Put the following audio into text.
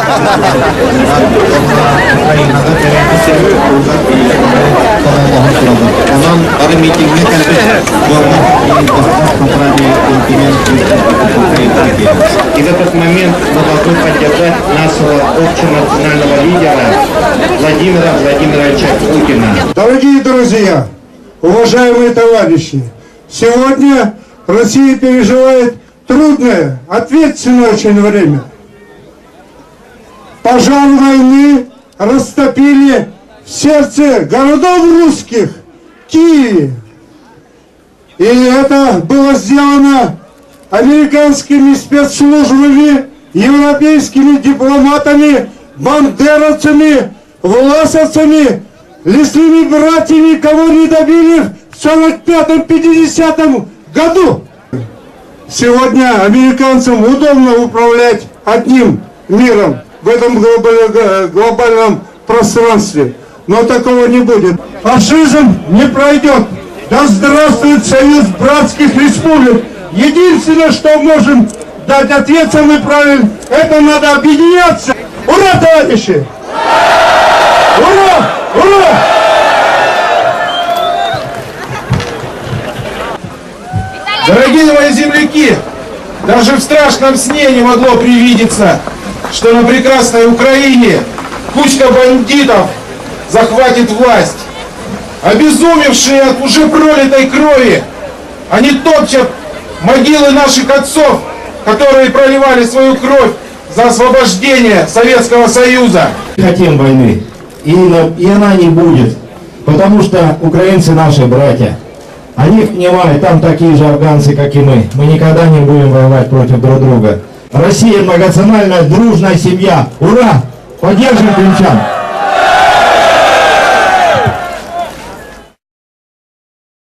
Ondan pada meetingnya kan и в этот момент мы должны поддержать нашего общенационального лидера Владимира Владимировича Путина. Дорогие друзья, уважаемые товарищи, сегодня Россия переживает трудное, ответственное очень время. Пожар войны растопили в сердце городов русских, Киеве. И это было сделано американскими спецслужбами, европейскими дипломатами, бандеровцами, власовцами, лесными братьями, кого не добили в 45-50 году. Сегодня американцам удобно управлять одним миром в этом глобальном пространстве. Но такого не будет. Фашизм не пройдет. Да здравствует Союз братских республик. Единственное, что можем дать ответ самый правильный, это надо объединяться. Ура, товарищи! Ура! Ура! Дорогие мои земляки, даже в страшном сне не могло привидеться, что на прекрасной Украине кучка бандитов захватит власть. Обезумевшие от уже пролитой крови, они топчат могилы наших отцов, которые проливали свою кровь за освобождение Советского Союза. Хотим войны, и она не будет, потому что украинцы наши братья. Они понимают, там такие же афганцы, как и мы. Мы никогда не будем воевать против друг друга. Россия многонациональная, дружная семья. Ура! Поддержим крымчан!